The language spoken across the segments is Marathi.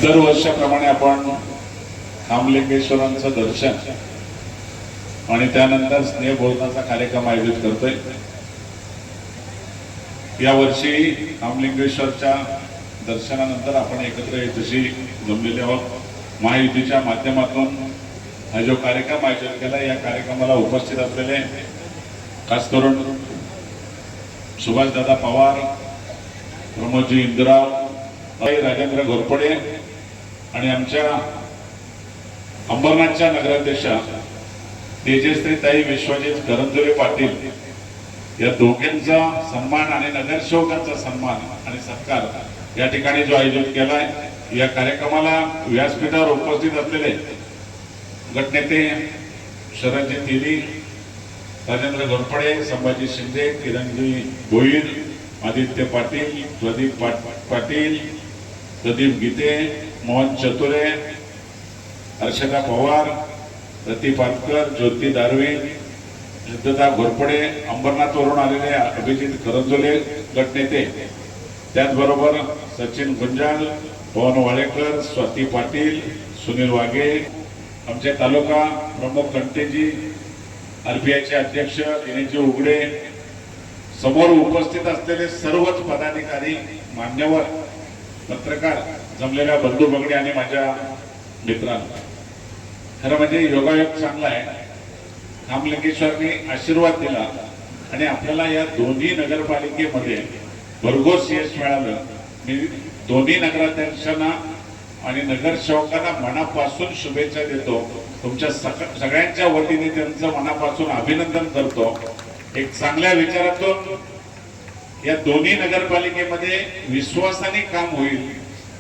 दरवर्षाप्रमाणे आपण खामलिंगेश्वरांचं दर्शन आणि त्यानंतर स्नेहभोजनाचा कार्यक्रम आयोजित करतोय। या वर्षी खामलिंगेश्वरच्या दर्शनानंतर आपण एकत्र येतशी जमलेले आहोत। महायुतीच्या माध्यमातून हा जो कार्यक्रम आयोजित केला, या कार्यक्रमाला उपस्थित असलेले खास करून सुभाषदादा पवार, प्रमोदजी इंद्राव, राजेंद्र घोरपडे आणि आमच्या अंबरनाथच्या नगराध्यक्षा तेजश्रीताई विश्वजित करंजुले पाटील, या दोघांचा सन्मान आणि नगरसेवकांचा सन्मान आणि सत्कार या ठिकाणी जो आयोजित केलाय, या कार्यक्रमाला व्यासपीठावर उपस्थित असलेले गटनेते शरदजी तिली, राजेंद्र घोरपडे, संभाजी शिंदे, किरणजी भोईर, आदित्य पाटील, प्रदीप पाटील, प्रदीप गीते, मोहन चतुरे, हर्षदा पवार, रती पाटकर, ज्योती दारवे, सिद्धता घोरपडे, अंबरनाथवरून आलेले अभिजित करंजुले गटनेते, त्याचबरोबर सचिन गुंजाल, पवन वाळेकर, स्वाती पाटील, सुनील वाघे, आमचे तालुका प्रमुख कंटेजी, आरपीआयचे अध्यक्ष दिनेशजी उघडे, समोर उपस्थित असलेले सर्वच पदाधिकारी, मान्यवर, पत्रकार, जमलेल्या बंधू भगिनी आणि माझ्या मित्रांनो, खरं म्हणजे योगायोग चांगला आहे। खामलिंगेश्वरने आशीर्वाद दिला आणि आपल्याला या दोन्ही नगरपालिकेमध्ये भरघोस यश मिळालं। मी दोन्ही नगराध्यक्षांना आणि नगरसेवकांना मनापासून शुभेच्छा देतो। तुमच्या सगळ्यांच्या वतीने त्यांचं मनापासून अभिनंदन करतो। एक चांगल्या विचारातून या दोन्ही नगरपालिकेमध्ये विश्वासाने काम होईल,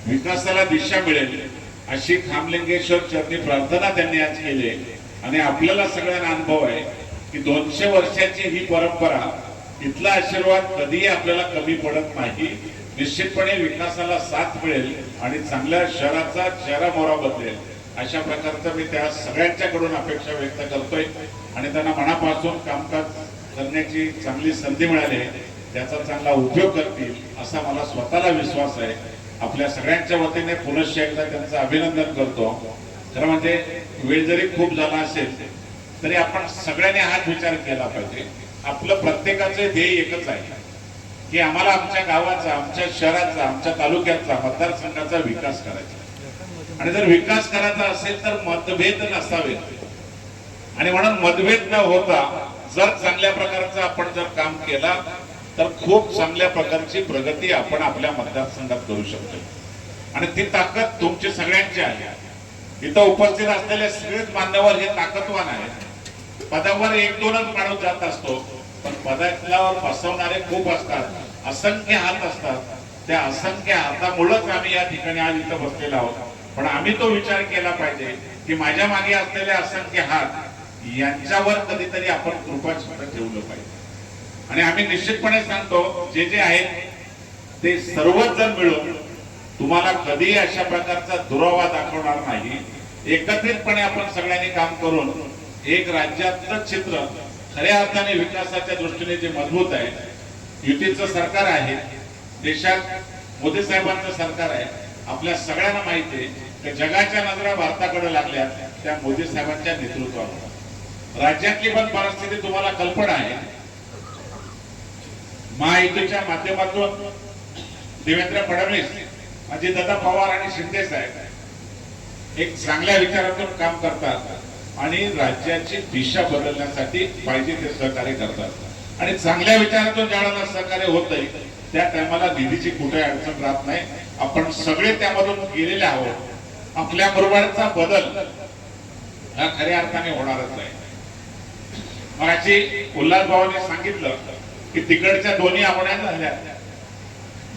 विकासाला दिशा मिळेल अशी खामलिंगेश्वर चरणी प्रार्थना त्यांनी आज केली। आणि आपल्याला सगळ्यांना अनुभव आहे की 200 वर्षाची ही परंपरा, इथला आशीर्वाद कधीही आपल्याला कमी पडत नाही। निश्चितपणे विकासाला साथ मिळेल आणि चांगल्या शहराचा चेहरा मोहरा बदलेल, अशा प्रकारचं मी त्या सगळ्यांच्याकडून अपेक्षा व्यक्त करतोय। आणि त्यांना मनापासून कामकाज करण्याची चांगली संधी मिळाली, त्याचा चांगला उपयोग करतील असा मला स्वतःला विश्वास आहे। आपल्या सगळ्यांच्या वतीने पुनश्च एकदा त्यांचं अभिनंदन करतो। खरं म्हणजे वेळ जरी खूप झाला असेल तरी आपण सगळ्यांनी हाच विचार केला पाहिजे, आपलं प्रत्येकाचे ध्येय एकच आहे की आम्हाला आमच्या गावाचा, आमच्या शहराचा, आमच्या तालुक्याचा, मतदारसंघाचा विकास करायचा। आणि जर विकास करायचा असेल तर मतभेद नसावेत। आणि म्हणून मतभेद न होता जर चांगल्या प्रकारचं आपण जर काम केला तर खूप चांगल्या प्रकारची प्रगती आपण आपल्या मतदारसंघात करू शकतो। आणि ती ताकद तुमची सगळ्यांची आहे। इथं उपस्थित असलेले सगळेच मान्यवर हे ताकदवान आहेत। पदावर एक दोनच माणूस जात असतो, पण पदावर बसवणारे खूप असतात, असंख्य हात असतात। त्या असंख्य हातामुळेच आम्ही या ठिकाणी आज इथं बसलेलो आहोत। पण आम्ही तो विचार केला पाहिजे की माझ्या मागे असलेले असंख्य हात यांच्यावर कधीतरी आपण कृपाचिन्ह ठेवलं पाहिजे। आणि आम्ही निश्चितपणे सांगतो, जे जे आहेत ते सर्वच जण मिळून तुम्हाला कधीही अशा प्रकारचा दुरावा दाखवणार नाही। एकत्रितपणे आपण सगळ्यांनी काम करून एक राज्याचं चित्र खऱ्या अर्थाने विकासाच्या दृष्टीने जे मजबूत आहे, युतीचं सरकार आहे, देशात मोदी साहेबांचं सरकार आहे। आपल्या सगळ्यांना माहिती आहे की जगाच्या नजरा भारताकडे लागल्या त्या मोदी साहेबांच्या नेतृत्वावर। राज्यातली पण परिस्थिती तुम्हाला कल्पना आहे। महायुतीच्या माध्यमातून देवेंद्र फडणवीस, अजितदादा पवार आणि शिंदे साहेब एक चांगल्या विचारातून काम करतात आणि राज्याची दिशा बदलण्यासाठी पाहिजे ते सहकार्य करतात। आणि चांगल्या विचारातून ज्यावेळेला सहकार्य होतंय त्या टायमाला निधीची कुठे अडचण राहत नाही। आपण सगळे त्यामधून गेलेले आहोत। आपल्या बरोबरचा बदल हा खऱ्या अर्थाने होणारच आहे। मगाशी उल्हास भावांनी सांगितलं की तिकडच्या दोन्ही आवड्या झाल्या,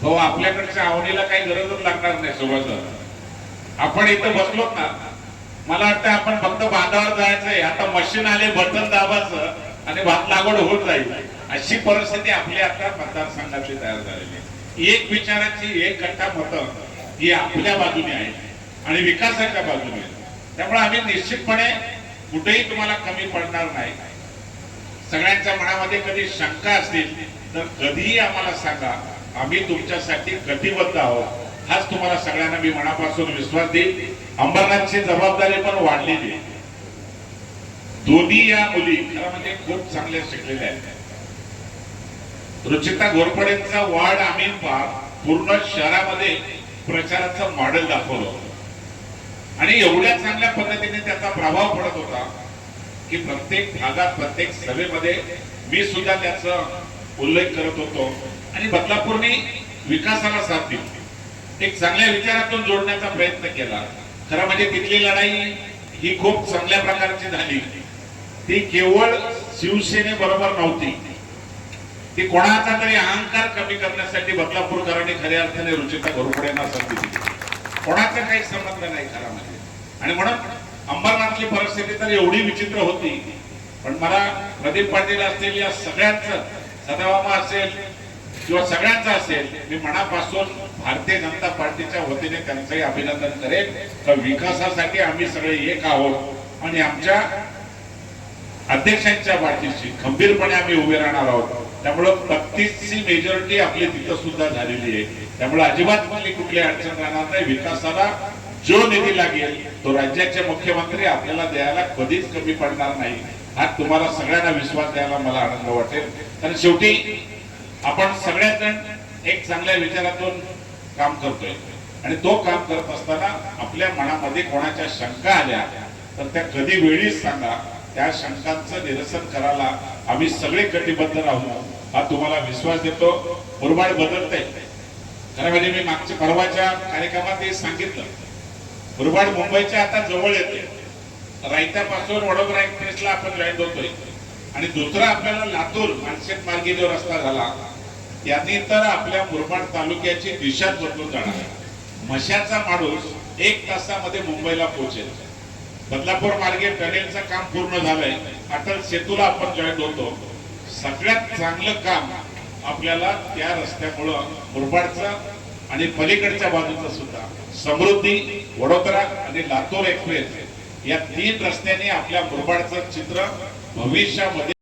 भाऊ आपल्याकडच्या आवडीला काही गरजच लागणार नाही। सोबत आपण इथं बसलोत ना, मला वाटतं आपण फक्त बांधावर जायचंय, आता मशीन आले, बटन दाबायचं आणि भात लागवड होत जाईल, अशी परिस्थिती आपली आता मतदारसंघातली तयार झालेली आहे। एक विचाराची एक गट्टा मतं ही आपल्या बाजूने आहे आणि विकासाच्या बाजूने आहे। त्यामुळे आम्ही निश्चितपणे कुठेही तुम्हाला कमी पडणार नाही। सगळ्यांच्या मनामध्ये कधी शंका असतील तर कधीही आम्हाला सांगा, आम्ही तुमच्यासाठी कटिबद्ध आहोत। हाच तुम्हाला सगळ्यांना मी मनापासून विश्वास देईन. अंबरनाथची जबाबदारी पण वाढलेली आहे. दोन्ही या मुली खरं म्हणजे खूप चांगल्या शिकलेल्या आहेत. रुचिता घोरपडेंचा वाढ आम्ही पूर्ण शहरामध्ये प्रचाराचं मॉडेल दाखवलं आणि एवढ्या चांगल्या पद्धतीने त्याचा प्रभाव पडत होता की प्रत्येक भागात प्रत्येक सभेमध्ये मी सुद्धा त्याचा उल्लेख करत होतो आणि बदलापूरने विकासाला साथ दिली. एक चांगल्या विचारातून जोडण्याचा प्रयत्न केला. खरं म्हणजे तिथली लढाई ही खूप चांगल्या प्रकारची झाली. ती केवळ शिवसेनेबरोबर नव्हती, ती कोणाचा तरी अहंकार कमी करण्यासाठी बदलापूरकरांनी खऱ्या अर्थाने रुचिता घोरपडेंना संधी दिली. कोणाचा काही संबंध नाही खरा म्हणजे. आणि म्हणून अंबरनाथची परिस्थिती तर एवढी विचित्र होती. पण मला प्रदीप पाटील असतील या सगळ्यांचं, सदाभामा असेल किंवा सगळ्यांचं असेल, मी मनापासून भारतीय जनता पार्टीच्या वतीने त्यांचंही अभिनंदन करेन. तर विकासासाठी आम्ही सगळे एक आहोत आणि आमच्या अध्यक्षांच्या पाठीशी खंबीरपणे आम्ही उभे राहणार आहोत. त्यामुळे 35ची मेजॉरिटी आपली तिथं सुद्धा झालेली आहे. त्यामुळे अजिबात कुठली अडचण राहणार नाही. विकासाला जो निधी लागेल तो राज्याचे मुख्यमंत्री आपल्याला द्यायला कधीच कमी पडणार नाही. हा तुम्हाला सगळ्यांना विश्वास द्यायला मला आनंद वाटेल. कारण शेवटी आपण सगळेजण एक चांगल्या विचारातून काम करतोय आणि तो काम करत असताना आपल्या मनामध्ये कोणाच्या शंका आल्या तर त्या कधी वेळीच सांगा. त्या शंकांचं निरसन करायला आम्ही सगळे कटिबद्ध राहू हा तुम्हाला विश्वास देतो. मुरबाड बदलतंय. खरं म्हणजे मी मागच्या परवाच्या कार्यक्रमात हे सांगितलं. मुरबाड मुंबईच्या आता जवळ येते. रायतापासून वडोदरा एक्सप्रेसला आपण जॉईन होतोय आणि दुसरा आपल्याला लातूर मानशेत मार्गे जो रस्ता झाला यांनी तर आपल्या मुरबाड तालुक्याची दिशाच बदलून जाणार. म्हशाचा माणूस 1 तासामध्ये मुंबईला पोहोचेल. बदलापूर मार्गे टनेलचं काम पूर्ण झालंय. अटल सेतूला आपण जॉईन होतो. सगळ्यात चांगलं काम आपल्याला त्या रस्त्यामुळं मुरबाडचं आणि पलीकडच्या बाजूचं सुद्धा समृद्धी, वडोदरा आणि लातूर एक्सप्रेस या 3 रस्त्यांनी आपल्या मुरबाडचं चित्र भविष्यामध्ये